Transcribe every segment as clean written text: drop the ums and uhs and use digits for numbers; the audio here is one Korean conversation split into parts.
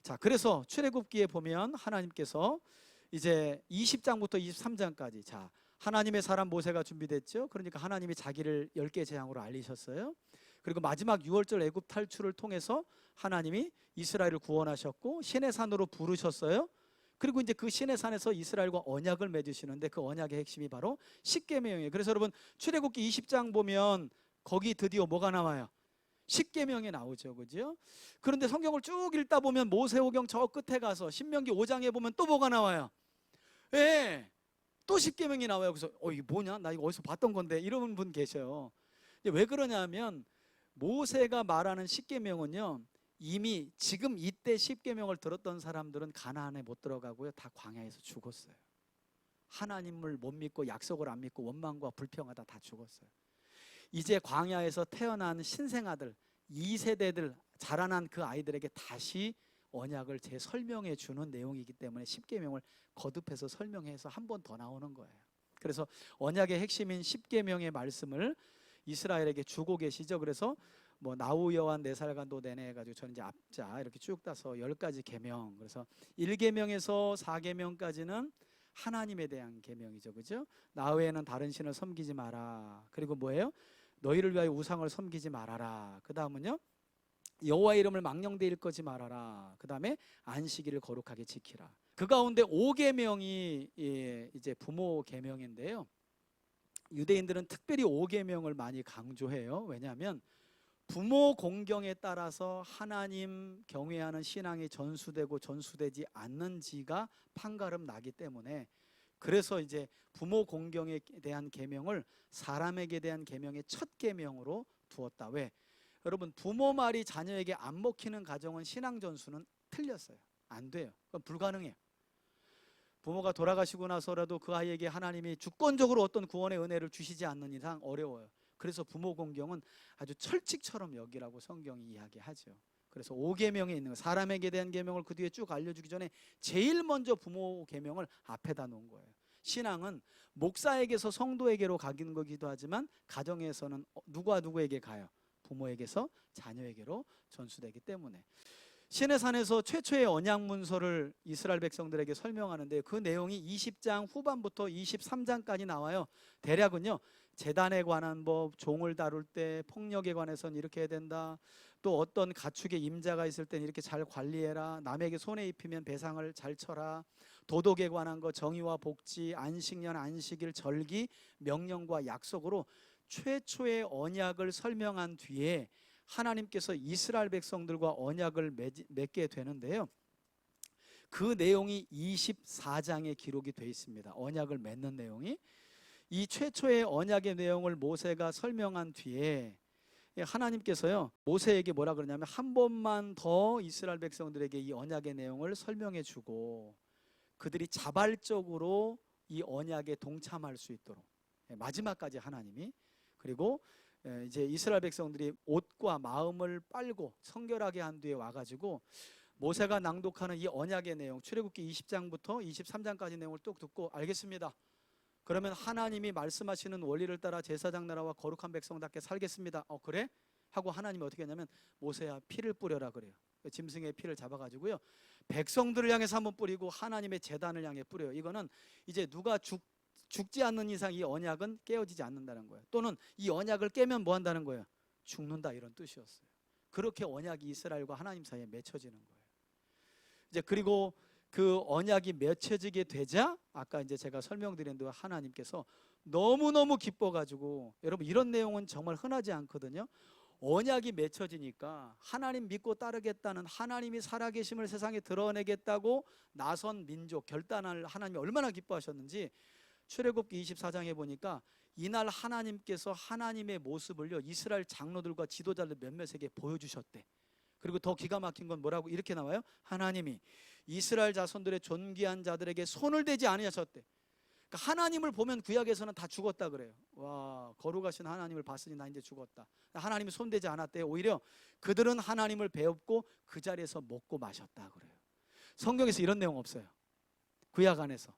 자, 그래서 출애굽기에 보면 하나님께서 이제 20장부터 23장까지 자, 하나님의 사람 모세가 준비됐죠. 그러니까 하나님이 자기를 10개 재앙으로 알리셨어요. 그리고 마지막 6월절 애굽 탈출을 통해서 하나님이 이스라엘을 구원하셨고 시내산으로 부르셨어요. 그리고 이제 그 시내산에서 이스라엘과 언약을 맺으시는데 그 언약의 핵심이 바로 십계명이에요. 그래서 여러분 출애굽기 20장 보면 거기 드디어 뭐가 나와요? 십계명이 나오죠, 그죠? 그런데 성경을 쭉 읽다 보면 모세오경 저 끝에 가서 신명기 5장에 보면 또 뭐가 나와요? 예, 또 십계명이 나와요. 그래서 이게 뭐냐? 나 이거 어디서 봤던 건데 이런 분 계셔요. 왜 그러냐면 모세가 말하는 십계명은요, 이미 지금 이때 십계명을 들었던 사람들은 가나안에 못 들어가고요, 다 광야에서 죽었어요. 하나님을 못 믿고 약속을 안 믿고 원망과 불평하다 다 죽었어요. 이제 광야에서 태어난 신생아들 2세대들 자라난 그 아이들에게 다시 언약을 재설명해 주는 내용이기 때문에 십계명을 거듭해서 설명해서 한 번 더 나오는 거예요. 그래서 언약의 핵심인 십계명의 말씀을 이스라엘에게 주고 계시죠. 그래서 뭐 나우 여호와 4살간도 내내 해가지고 저는 이제 앞자 이렇게 쭉 따서 10가지 계명. 그래서 1계명에서 4계명까지는 하나님에 대한 계명이죠, 그죠? 나 외에는 다른 신을 섬기지 마라. 그리고 뭐예요? 너희를 위하여 우상을 섬기지 말아라. 그 다음은요, 여호와 이름을 망령되이 일컫지 말아라. 그 다음에 안식일을 거룩하게 지키라. 그 가운데 5계명이 이제 부모 계명인데요, 유대인들은 특별히 5계명을 많이 강조해요. 왜냐하면 부모 공경에 따라서 하나님 경외하는 신앙이 전수되고 전수되지 않는지가 판가름 나기 때문에, 그래서 이제 부모 공경에 대한 계명을 사람에게 대한 계명의 첫 계명으로 두었다. 왜? 여러분, 부모 말이 자녀에게 안 먹히는 가정은 신앙 전수는 틀렸어요. 안 돼요. 그건 불가능해요. 부모가 돌아가시고 나서라도 그 아이에게 하나님이 주권적으로 어떤 구원의 은혜를 주시지 않는 이상 어려워요. 그래서 부모 공경은 아주 철칙처럼 여기라고 성경이 이야기하죠. 그래서 5계명에 있는 거, 사람에게 대한 계명을 그 뒤에 쭉 알려주기 전에 제일 먼저 부모 계명을 앞에다 놓은 거예요. 신앙은 목사에게서 성도에게로 가는 거기도 하지만 가정에서는 누구와 누구에게 가요? 부모에게서 자녀에게로 전수되기 때문에. 시내산에서 최초의 언약 문서를 이스라엘 백성들에게 설명하는데 그 내용이 20장 후반부터 23장까지 나와요. 대략은요, 제단에 관한 법, 종을 다룰 때 폭력에 관해서는 이렇게 해야 된다, 또 어떤 가축의 임자가 있을 때는 이렇게 잘 관리해라, 남에게 손해 입히면 배상을 잘 쳐라, 도덕에 관한 것, 정의와 복지, 안식년, 안식일, 절기, 명령과 약속으로 최초의 언약을 설명한 뒤에 하나님께서 이스라엘 백성들과 언약을 맺게 되는데요, 그 내용이 24장에 기록이 되어 있습니다. 언약을 맺는 내용이. 이 최초의 언약의 내용을 모세가 설명한 뒤에 하나님께서요, 모세에게 뭐라 그러냐면 한 번만 더 이스라엘 백성들에게 이 언약의 내용을 설명해 주고 그들이 자발적으로 이 언약에 동참할 수 있도록, 마지막까지 하나님이, 그리고 이제 이스라엘 백성들이 옷과 마음을 빨고 성결하게 한 뒤에 와가지고 모세가 낭독하는 이 언약의 내용, 출애굽기 20장부터 23장까지 내용을 뚝 듣고 알겠습니다, 그러면 하나님이 말씀하시는 원리를 따라 제사장 나라와 거룩한 백성답게 살겠습니다. 그래? 하고 하나님이 어떻게 했냐면 모세야 피를 뿌려라 그래요. 짐승의 피를 잡아가지고요, 백성들을 향해서 한번 뿌리고 하나님의 제단을 향해 뿌려요. 이거는 이제 누가 죽지 않는 이상 이 언약은 깨어지지 않는다는 거예요. 또는 이 언약을 깨면 뭐 한다는 거예요? 죽는다, 이런 뜻이었어요. 그렇게 언약이 이스라엘과 하나님 사이에 맺혀지는 거예요. 이제 그리고 그 언약이 맺혀지게 되자 아까 이제 제가 설명드린 대로 하나님께서 너무너무 기뻐가지고, 여러분 이런 내용은 정말 흔하지 않거든요. 언약이 맺혀지니까 하나님 믿고 따르겠다는, 하나님이 살아계심을 세상에 드러내겠다고 나선 민족 결단을 하나님이 얼마나 기뻐하셨는지 출애굽기 24장에 보니까 이날 하나님께서 하나님의 모습을요, 이스라엘 장로들과 지도자들 몇몇에게 보여주셨대. 그리고 더 기가 막힌 건 뭐라고 이렇게 나와요? 하나님이 이스라엘 자손들의 존귀한 자들에게 손을 대지 아니하셨대. 그러니까 하나님을 보면 구약에서는 다 죽었다 그래요. 와, 거룩하신 하나님을 봤으니 나 이제 죽었다. 하나님이 손대지 않았대요. 오히려 그들은 하나님을 배웠고 그 자리에서 먹고 마셨다 그래요. 성경에서 이런 내용 없어요. 구약 안에서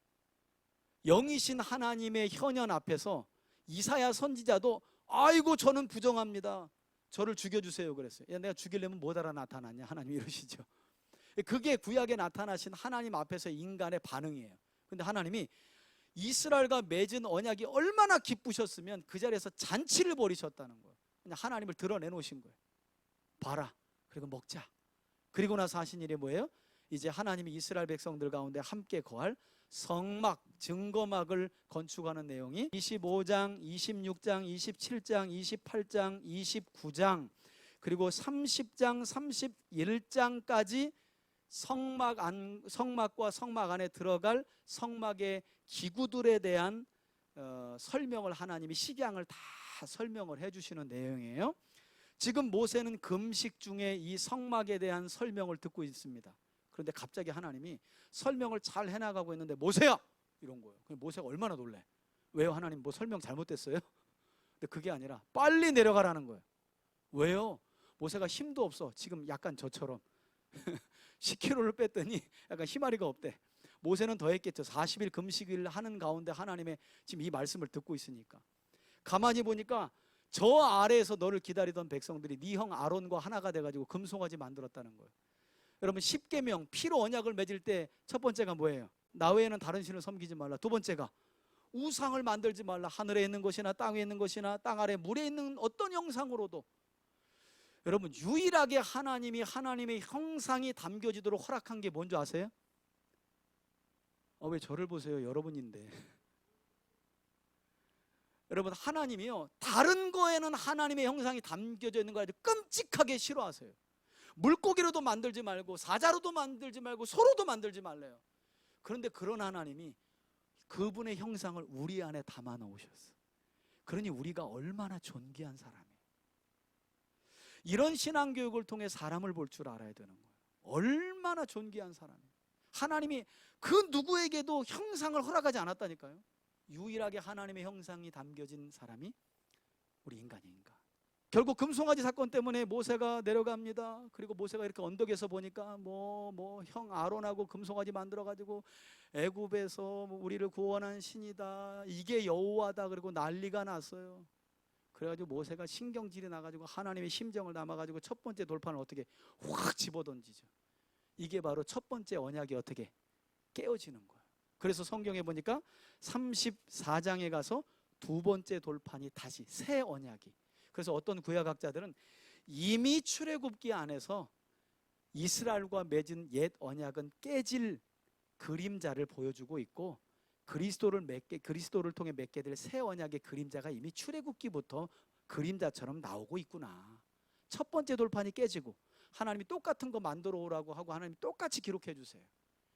영이신 하나님의 현현 앞에서 이사야 선지자도 아이고 저는 부정합니다, 저를 죽여주세요 그랬어요. 야, 내가 죽이려면 뭐 달아 나타났냐, 하나님 이러시죠. 그게 구약에 나타나신 하나님 앞에서 인간의 반응이에요. 근데 하나님이 이스라엘과 맺은 언약이 얼마나 기쁘셨으면 그 자리에서 잔치를 벌이셨다는 거예요. 그냥 하나님을 드러내놓으신 거예요. 봐라, 그리고 먹자. 그리고 나서 하신 일이 뭐예요? 이제 하나님이 이스라엘 백성들 가운데 함께 거할 성막, 증거막을 건축하는 내용이 25장, 26장, 27장, 28장, 29장 그리고 30장, 31장까지 성막과 성막 안에 들어갈 성막의 기구들에 대한 설명을 하나님이 식양을 다 설명을 해주시는 내용이에요. 지금 모세는 금식 중에 이 성막에 대한 설명을 듣고 있습니다. 그런데 갑자기 하나님이 설명을 잘 해나가고 있는데 모세야! 이런 거예요. 모세가 얼마나 놀래. 왜요? 하나님 뭐 설명 잘못됐어요? 근데 그게 아니라 빨리 내려가라는 거예요. 왜요? 모세가 힘도 없어. 지금 약간 저처럼 10kg를 뺐더니 약간 희마리가 없대. 모세는 더 했겠죠. 40일 금식을 하는 가운데 하나님의 지금 이 말씀을 듣고 있으니까. 가만히 보니까 저 아래에서 너를 기다리던 백성들이 네 형 아론과 하나가 돼가지고 금송아지 만들었다는 거예요. 여러분 10계명 피로 언약을 맺을 때 첫 번째가 뭐예요? 나 외에는 다른 신을 섬기지 말라. 두 번째가 우상을 만들지 말라. 하늘에 있는 것이나 땅 위에 있는 것이나 땅 아래 물에 있는 어떤 형상으로도. 여러분 유일하게 하나님이 하나님의 형상이 담겨지도록 허락한 게 뭔지 아세요? 왜 저를 보세요? 여러분인데. 여러분 하나님이요 다른 거에는 하나님의 형상이 담겨져 있는 거 아주 끔찍하게 싫어하세요. 물고기로도 만들지 말고 사자로도 만들지 말고 소로도 만들지 말래요. 그런데 그런 하나님이 그분의 형상을 우리 안에 담아 놓으셨어요. 그러니 우리가 얼마나 존귀한 사람이에요. 이런 신앙교육을 통해 사람을 볼 줄 알아야 되는 거예요. 얼마나 존귀한 사람이에요. 하나님이 그 누구에게도 형상을 허락하지 않았다니까요. 유일하게 하나님의 형상이 담겨진 사람이 우리 인간입니다. 결국 금송아지 사건 때문에 모세가 내려갑니다. 그리고 모세가 이렇게 언덕에서 보니까 형 아론하고 금송아지 만들어가지고 애굽에서 우리를 구원한 신이다. 이게 여호와다. 그리고 난리가 났어요. 그래가지고 모세가 신경질이 나가지고 하나님의 심정을 담아가지고 첫 번째 돌판을 어떻게 확 집어던지죠. 이게 바로 첫 번째 언약이 어떻게 깨어지는 거예요. 그래서 성경에 보니까 34장에 가서 두 번째 돌판이 다시 새 언약이. 그래서 어떤 구약학자들은 이미 출애굽기 안에서 이스라엘과 맺은 옛 언약은 깨질 그림자를 보여주고 있고 그리스도를 통해 맺게 될 새 언약의 그림자가 이미 출애굽기부터 그림자처럼 나오고 있구나. 첫 번째 돌판이 깨지고 하나님이 똑같은 거 만들어 오라고 하고 하나님이 똑같이 기록해 주세요.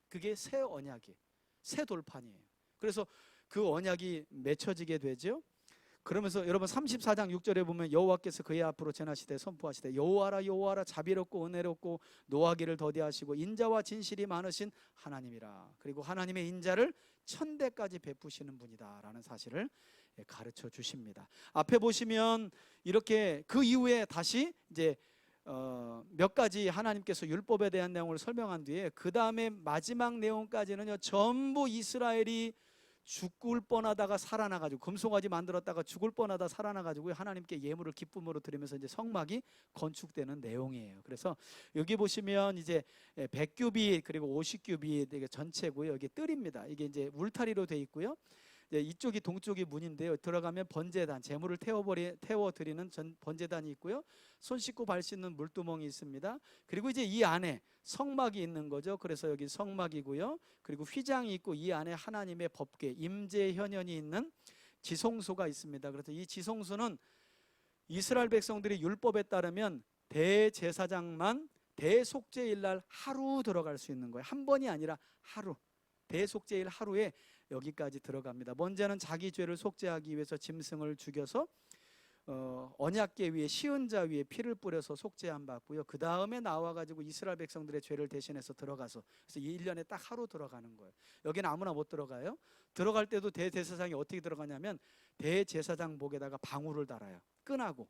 그게 새 언약이에요. 새 돌판이에요. 그래서 그 언약이 맺혀지게 되죠. 그러면서 여러분 34장 6절에 보면 여호와께서 그의 앞으로 전하시되 선포하시되 여호와라 여호와라 자비롭고 은혜롭고 노하기를 더디하시고 인자와 진실이 많으신 하나님이라. 그리고 하나님의 인자를 천대까지 베푸시는 분이다 라는 사실을 가르쳐 주십니다. 앞에 보시면 이렇게 그 이후에 다시 이제 몇 가지 하나님께서 율법에 대한 내용을 설명한 뒤에 그 다음에 마지막 내용까지는요 전부 이스라엘이 죽을 뻔하다가 살아나가지고 금송아지 만들었다가 죽을 뻔하다 살아나가지고 하나님께 예물을 기쁨으로 드리면서 이제 성막이 건축되는 내용이에요. 그래서 여기 보시면 이제 100규빗 그리고 50규빗 이게 전체고요. 여기 뜰입니다. 이게 이제 울타리로 돼 있고요. 이쪽이 동쪽이 문인데요. 들어가면 번제단, 재물을 태워드리는 번제단이 있고요. 손 씻고 발 씻는 물두멍이 있습니다. 그리고 이제 이 안에 성막이 있는 거죠. 그래서 여기 성막이고요. 그리고 휘장이 있고 이 안에 하나님의 법궤, 임재현현이 있는 지성소가 있습니다. 그래서 이 지성소는 이스라엘 백성들이 율법에 따르면 대제사장만 대속죄일 날 하루 들어갈 수 있는 거예요. 한 번이 아니라 하루. 대속죄일 하루에 여기까지 들어갑니다. 먼저는 자기 죄를 속죄하기 위해서 짐승을 죽여서 언약궤 위에 시은자 위에 피를 뿌려서 속죄함 받고요. 그 다음에 나와가지고 이스라엘 백성들의 죄를 대신해서 들어가서 그래서 1년에 딱 하루 들어가는 거예요. 여기는 아무나 못 들어가요. 들어갈 때도 대제사장이 어떻게 들어가냐면 대제사장 목에다가 방울을 달아요. 끈하고.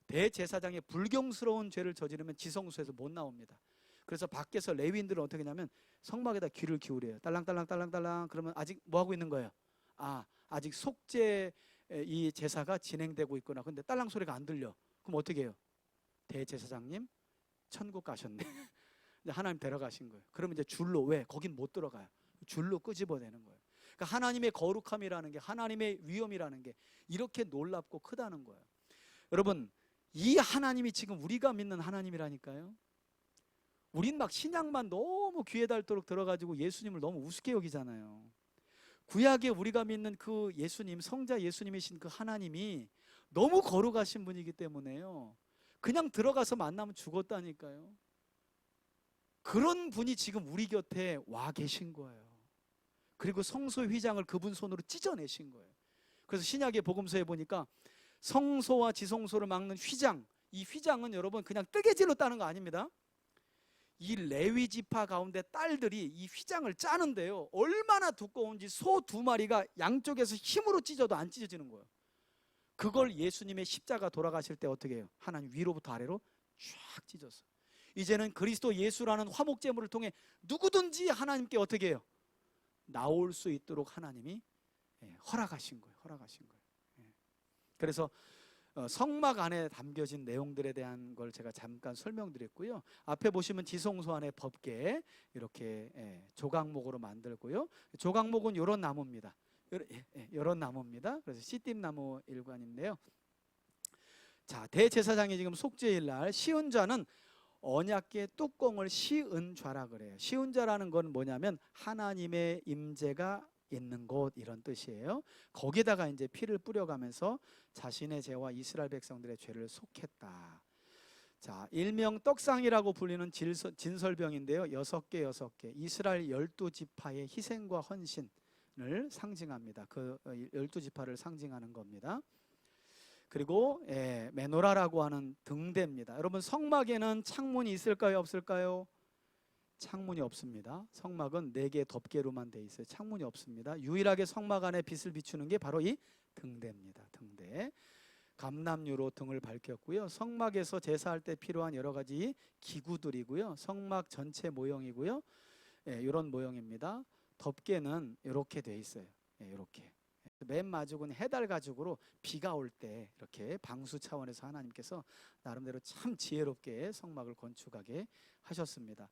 대제사장의 불경스러운 죄를 저지르면 지성소에서 못 나옵니다. 그래서 밖에서 레위인들은 어떻게 하냐면 성막에다 귀를 기울여요. 딸랑딸랑 그러면 아직 뭐 하고 있는 거예요? 아직 속죄 이 제사가 진행되고 있구나. 근데 딸랑 소리가 안 들려. 그럼 어떻게 해요? 대제사장님 천국 가셨네. 이제 하나님 데려가신 거예요. 그러면 이제 줄로, 왜? 거긴 못 들어가요. 줄로 끄집어내는 거예요. 그러니까 하나님의 거룩함이라는 게, 하나님의 위엄이라는 게 이렇게 놀랍고 크다는 거예요. 여러분, 이 하나님이 지금 우리가 믿는 하나님이라니까요. 우린 막 신약만 너무 귀에 닳도록 들어가지고 예수님을 너무 우습게 여기잖아요. 구약에 우리가 믿는 그 예수님, 성자 예수님이신 그 하나님이 너무 거룩하신 분이기 때문에요, 그냥 들어가서 만나면 죽었다니까요. 그런 분이 지금 우리 곁에 와 계신 거예요. 그리고 성소의 휘장을 그분 손으로 찢어내신 거예요. 그래서 신약의 복음서에 보니까 성소와 지성소를 막는 휘장, 이 휘장은 여러분 그냥 뜨개질로 따는 거 아닙니다. 이 레위 지파 가운데 딸들이 이 휘장을 짜는데요, 얼마나 두꺼운지 소 2마리가 양쪽에서 힘으로 찢어도 안 찢어지는 거예요. 그걸 예수님의 십자가 돌아가실 때 어떻게 해요? 하나님 위로부터 아래로 쫙 찢었어요. 이제는 그리스도 예수라는 화목제물을 통해 누구든지 하나님께 어떻게 해요? 나올 수 있도록 하나님이 허락하신 거예요. 허락하신 거예요. 그래서 성막 안에 담겨진 내용들에 대한 걸 제가 잠깐 설명드렸고요. 앞에 보시면 지성소 안에 법궤 이렇게 조각목으로 만들고요. 조각목은 이런 나무입니다. 이런 나무입니다. 그래서 씨띠나무 일관인데요. 자, 대제사장이 지금 속죄일 날 씌운 자는 언약궤 뚜껑을 씌은 좌라 그래요. 씌운 자라는 건 뭐냐면 하나님의 임재가 있는 곳, 이런 뜻이에요. 거기다가 이제 피를 뿌려가면서 자신의 죄와 이스라엘 백성들의 죄를 속했다. 자, 일명 떡상이라고 불리는 진설병인데요. 6개 이스라엘 12지파의 희생과 헌신을 상징합니다. 그 12지파를 상징하는 겁니다. 그리고 메노라라고 하는 등대입니다. 여러분, 성막에는 창문이 있을까요, 없을까요? 창문이 없습니다. 성막은 4개의 덮개로만 돼 있어요. 창문이 없습니다. 유일하게 성막 안에 빛을 비추는 게 바로 이 등대입니다. 등대. 감람유로 등을 밝혔고요. 성막에서 제사할 때 필요한 여러 가지 기구들이고요. 성막 전체 모형이고요. 이런 모형입니다. 덮개는 이렇게 돼 있어요. 이렇게. 맨 마죽은 해달 가죽으로 비가 올 때 이렇게 방수 차원에서 하나님께서 나름대로 참 지혜롭게 성막을 건축하게 하셨습니다.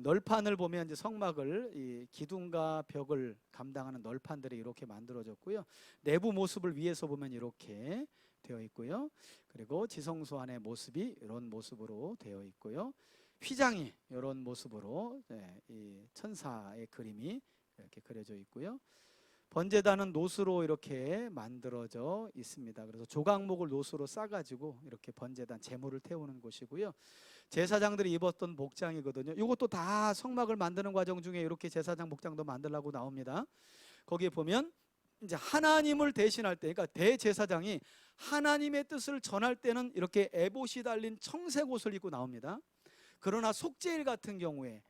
널판을 보면 이제 성막을 이 기둥과 벽을 감당하는 널판들이 이렇게 만들어졌고요. 내부 모습을 위에서 보면 이렇게 되어 있고요. 그리고 지성소 안의 모습이 이런 모습으로 되어 있고요. 휘장이 이런 모습으로 이 천사의 그림이 이렇게 그려져 있고요. 번제단은 노수로 이렇게 만들어져 있습니다. 그래서 조각목을 노수로 싸가지고 이렇게 번제단 제물을 태우는 곳이고요. 제사장들이 입었던 복장이거든요. 이것도 다 성막을 만드는 과정 중에 이렇게 제사장 복장도 만들라고 나옵니다. 거기에 보면 이제 하나님을 대신할 때, 그러니까 대제사장이 하나님의 뜻을 전할 때는 이렇게 에봇이 달린 청색 옷을 입고 나옵니다. 그러나 속죄일 같은 경우에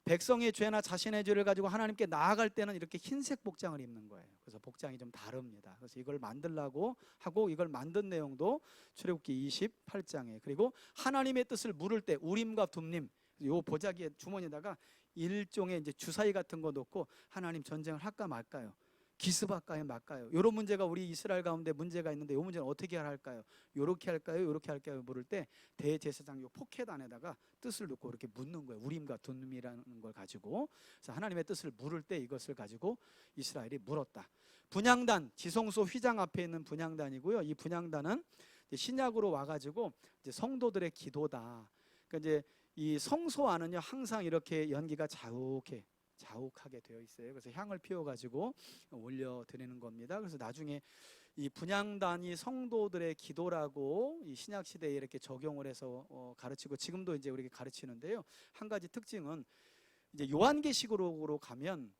백성의 죄나 자신의 죄를 가지고 하나님께 나아갈 때는 이렇게 흰색 복장을 입는 거예요. 그래서 복장이 좀 다릅니다. 그래서 이걸 만들라고 하고, 이걸 만든 내용도 출애굽기 28장에, 그리고 하나님의 뜻을 물을 때 우림과 둠림, 요 보자기에 주머니에다가 일종의 이제 주사위 같은 거 넣고 하나님 전쟁을 할까 말까요? 기습할까요, 말까요? 이런 문제가 우리 이스라엘 가운데 문제가 있는데 이 문제는 어떻게 할까요? 요렇게 할까요, 요렇게 할까요? 물을 때 대제사장 요 포켓 안에다가 뜻을 넣고 이렇게 묻는 거예요. 우림과 둠림이라는 걸 가지고. 그래서 하나님의 뜻을 물을 때 이것을 가지고 이스라엘이 물었다. 분향단, 지성소 휘장 앞에 있는 분향단이고요. 이 분향단은 신약으로 와가지고 이제 성도들의 기도다. 그러니까 이제 이 성소 안은요 항상 이렇게 연기가 자욱하게 되어 있어요. 그래서 향을 피워가지고 올려드리는 겁니다. 그래서 나중에 이 분향단이 성도들의 기도라고 이 신약 시대에 이렇게 적용을 해서 가르치고 지금도 이제 우리에게 가르치는데요. 한 가지 특징은 이제 요한계시록으로 가면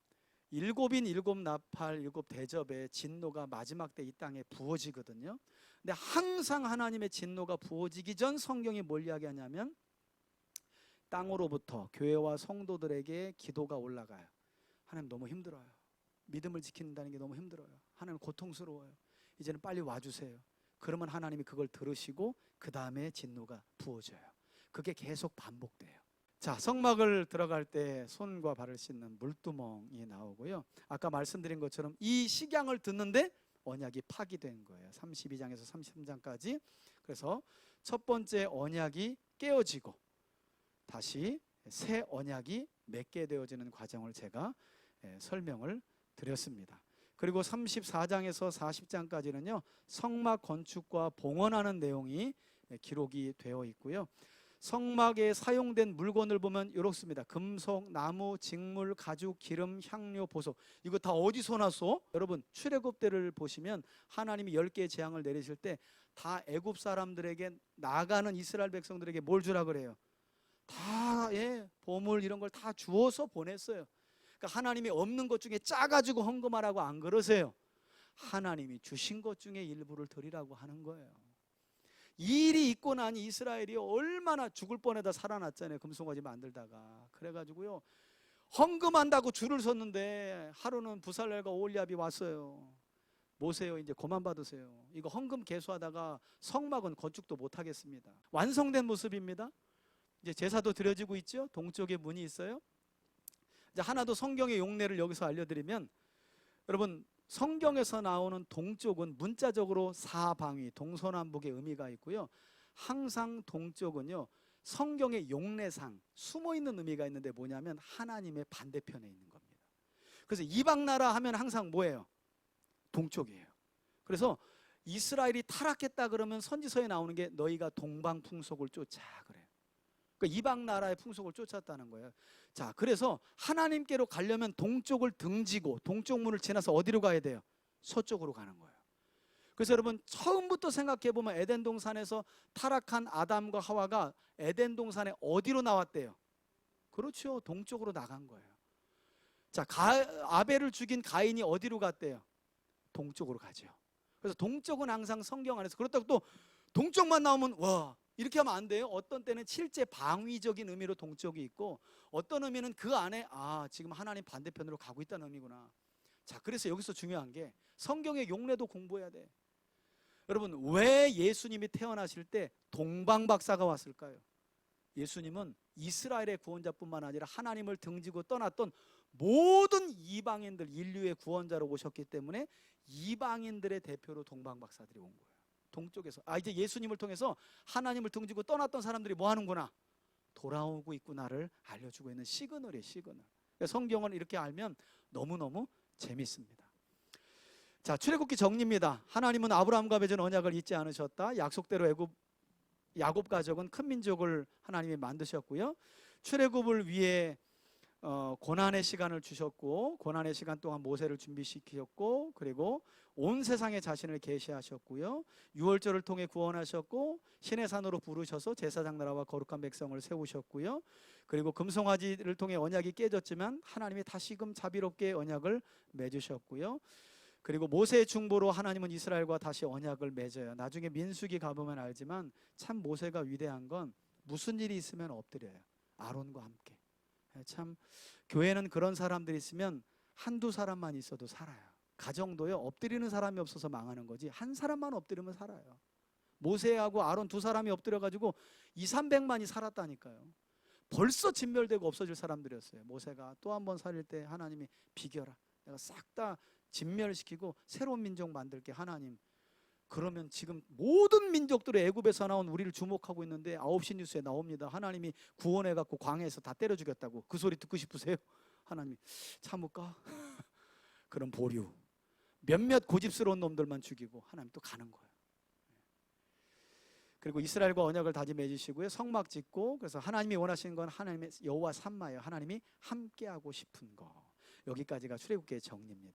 7인 7나팔 7대접의 진노가 마지막 때 이 땅에 부어지거든요. 근데 항상 하나님의 진노가 부어지기 전 성경이 뭘 이야기하냐면 땅으로부터 교회와 성도들에게 기도가 올라가요. 하나님 너무 힘들어요. 믿음을 지킨다는 게 너무 힘들어요. 하나님 고통스러워요. 이제는 빨리 와주세요. 그러면 하나님이 그걸 들으시고 그 다음에 진노가 부어져요. 그게 계속 반복돼요. 자, 성막을 들어갈 때 손과 발을 씻는 물두멍이 나오고요. 아까 말씀드린 것처럼 이 식양을 듣는데 언약이 파기된 거예요. 32장에서 33장까지. 그래서 첫 번째 언약이 깨어지고 다시 새 언약이 맺게 되어지는 과정을 제가 설명을 드렸습니다. 그리고 34장에서 40장까지는요 성막 건축과 봉헌하는 내용이 기록이 되어 있고요. 성막에 사용된 물건을 보면 이렇습니다. 금속, 나무, 직물, 가죽, 기름, 향료, 보석. 이거 다 어디서 났어? 여러분 출애굽 때를 보시면 하나님이 10개의 재앙을 내리실 때 다 애굽 사람들에게 나가는 이스라엘 백성들에게 뭘 주라 그래요? 다 보물 이런 걸 다 주어서 보냈어요. 그러니까 하나님이 없는 것 중에 짜가지고 헌금하라고 안 그러세요. 하나님이 주신 것 중에 일부를 드리라고 하는 거예요. 이 일이 있고 나니 이스라엘이 얼마나 죽을 뻔하다 살아났잖아요. 금송아지 만들다가. 그래가지고요 헌금한다고 줄을 섰는데 하루는 부살렐과 오홀리압이 왔어요. 모세요, 이제 그만 받으세요. 이거 헌금 개수하다가 성막은 건축도 못 하겠습니다. 완성된 모습입니다. 이제 제사도 드려지고 있죠. 동쪽에 문이 있어요. 이제 하나 더 성경의 용례를 여기서 알려드리면, 여러분 성경에서 나오는 동쪽은 문자적으로 사방위, 동서남북의 의미가 있고요. 항상 동쪽은요 성경의 용례상 숨어있는 의미가 있는데 뭐냐면 하나님의 반대편에 있는 겁니다. 그래서 이방 나라 하면 항상 뭐예요? 동쪽이에요. 그래서 이스라엘이 타락했다 그러면 선지서에 나오는 게 너희가 동방 풍속을 쫓아 그래요. 그러니까 이방 나라의 풍속을 쫓았다는 거예요. 자, 그래서 하나님께로 가려면 동쪽을 등지고 동쪽 문을 지나서 어디로 가야 돼요? 서쪽으로 가는 거예요. 그래서 여러분 처음부터 생각해 보면 에덴 동산에서 타락한 아담과 하와가 에덴 동산에 어디로 나왔대요? 그렇죠. 동쪽으로 나간 거예요. 자, 아벨을 죽인 가인이 어디로 갔대요? 동쪽으로 가죠. 그래서 동쪽은 항상 성경 안에서, 그렇다고 또 동쪽만 나오면 와 이렇게 하면 안 돼요. 어떤 때는 실제 방위적인 의미로 동쪽이 있고 어떤 의미는 그 안에 지금 하나님 반대편으로 가고 있다는 의미구나. 자, 그래서 여기서 중요한 게 성경의 용례도 공부해야 돼. 여러분 왜 예수님이 태어나실 때 동방박사가 왔을까요? 예수님은 이스라엘의 구원자뿐만 아니라 하나님을 등지고 떠났던 모든 이방인들, 인류의 구원자로 오셨기 때문에 이방인들의 대표로 동방박사들이 온 거예요. 동쪽에서 이제 예수님을 통해서 하나님을 등지고 떠났던 사람들이 뭐 하는구나, 돌아오고 있구나를 알려주고 있는 시그널이에요. 시그널. 성경을 이렇게 알면 너무너무 재밌습니다. 자, 출애굽기 정리입니다. 하나님은 아브라함과 맺은 언약을 잊지 않으셨다. 약속대로 야곱 가족은 큰 민족을 하나님이 만드셨고요. 출애굽을 위해 고난의 시간을 주셨고, 고난의 시간 동안 모세를 준비시키셨고, 그리고 온 세상에 자신을 계시하셨고요. 유월절을 통해 구원하셨고, 신의 산으로 부르셔서 제사장 나라와 거룩한 백성을 세우셨고요. 그리고 금송아지를 통해 언약이 깨졌지만 하나님이 다시금 자비롭게 언약을 맺으셨고요. 그리고 모세의 중보로 하나님은 이스라엘과 다시 언약을 맺어요. 나중에 민수기 가보면 알지만 참 모세가 위대한 건 무슨 일이 있으면 엎드려요. 아론과 함께. 참 교회는 그런 사람들이 있으면 한두 사람만 있어도 살아요. 가정도요 엎드리는 사람이 없어서 망하는 거지 한 사람만 엎드리면 살아요. 모세하고 아론 두 사람이 엎드려가지고 200~300만이 살았다니까요. 벌써 진멸되고 없어질 사람들이었어요. 모세가 또 한 번 살릴 때 하나님이 비겨라, 내가 싹 다 진멸시키고 새로운 민족 만들게. 하나님, 그러면 지금 모든 민족들의 애굽에서 나온 우리를 주목하고 있는데 9시 뉴스에 나옵니다. 하나님이 구원해갖고 광야에서 다 때려 죽였다고. 그 소리 듣고 싶으세요? 하나님이 참을까? 그런 보류, 몇몇 고집스러운 놈들만 죽이고 하나님 또 가는 거예요. 그리고 이스라엘과 언약을 다시 맺으시고요. 성막 짓고, 그래서 하나님이 원하시는 건 하나님의 여호와 삼마예요. 하나님이 함께하고 싶은 거. 여기까지가 출애굽기의 정리입니다.